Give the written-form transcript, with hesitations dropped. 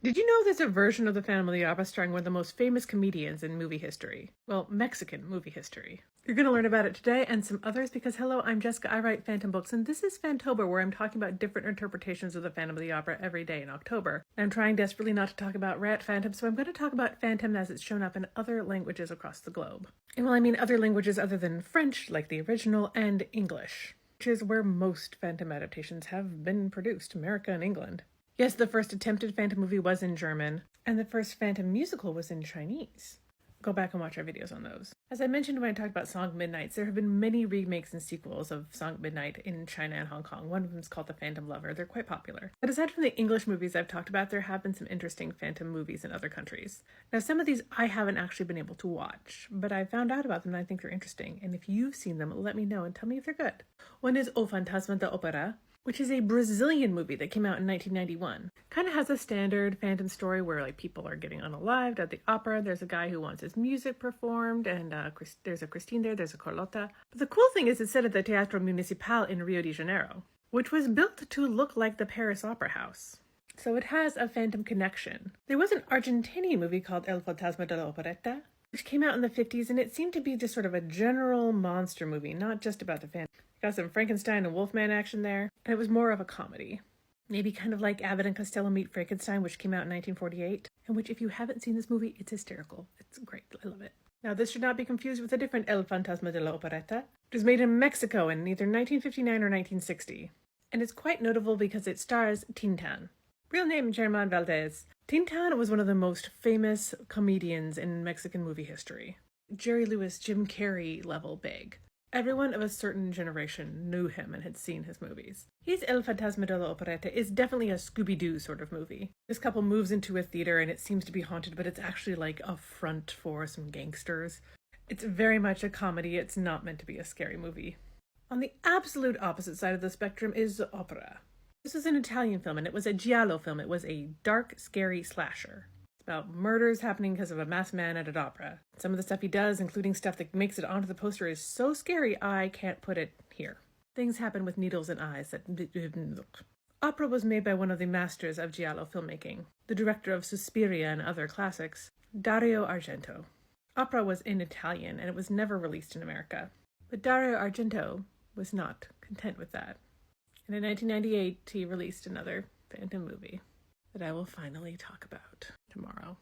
Did you know there's a version of the Phantom of the Opera starring one of the most famous comedians in movie history? Well, Mexican movie history. You're going to learn about it today and some others because, hello, I'm Jessica, I write Phantom books, and this is Fantober, where I'm talking about different interpretations of the Phantom of the Opera every day in October. I'm trying desperately not to talk about Rat Phantom, so I'm going to talk about Phantom as it's shown up in other languages across the globe. And well, I mean other languages other than French, like the original, and English, which is where most Phantom adaptations have been produced, America and England. Yes, the first attempted Phantom movie was in German, and the first Phantom musical was in Chinese. Go back and watch our videos on those. As I mentioned when I talked about Song of Midnights, there have been many remakes and sequels of Song of Midnight in China and Hong Kong. One of them is called The Phantom Lover. They're quite popular. But aside from the English movies I've talked about, there have been some interesting Phantom movies in other countries. Now, some of these I haven't actually been able to watch, but I found out about them and I think they're interesting. And if you've seen them, let me know and tell me if they're good. One is O Fantasma da Ópera, which is a Brazilian movie that came out in 1991. Kind of has a standard Phantom story where people are getting unalived at the opera. There's a guy who wants his music performed, and there's a Christine there, there's a Carlota. But the cool thing is it's set at the Teatro Municipal in Rio de Janeiro, which was built to look like the Paris Opera House. So it has a Phantom connection. There was an Argentinian movie called El Fantasma de la Operetta, which came out in the 50s, and it seemed to be just sort of a general monster movie, not just about the Phantom. Got some Frankenstein and Wolfman action there, and it was more of a comedy. Maybe kind of like Abbott and Costello Meet Frankenstein, which came out in 1948, and which, if you haven't seen this movie, it's hysterical. It's great. I love it. Now, this should not be confused with a different El Fantasma de la Operetta, which was made in Mexico in either 1959 or 1960. And it's quite notable because it stars TINTAN. Real name, Germán Valdez. TINTAN was one of the most famous comedians in Mexican movie history. Jerry Lewis, Jim Carrey level big. Everyone of a certain generation knew him and had seen his movies. He's El Fantasma de la Operetta is definitely a Scooby-Doo sort of movie. This couple moves into a theater and it seems to be haunted, but it's actually like a front for some gangsters. It's very much a comedy. It's not meant to be a scary movie. On the absolute opposite side of the spectrum is Opera. This was an Italian film, and it was a giallo film. It was a dark, scary slasher. It's about murders happening because of a masked man at an opera. Some of the stuff he does, including stuff that makes it onto the poster, is so scary I can't put it here. Things happen with needles and eyes that... Opera was made by one of the masters of giallo filmmaking, the director of Suspiria and other classics, Dario Argento. Opera was in Italian, and it was never released in America. But Dario Argento was not content with that. And in 1998, he released another Phantom movie that I will finally talk about tomorrow.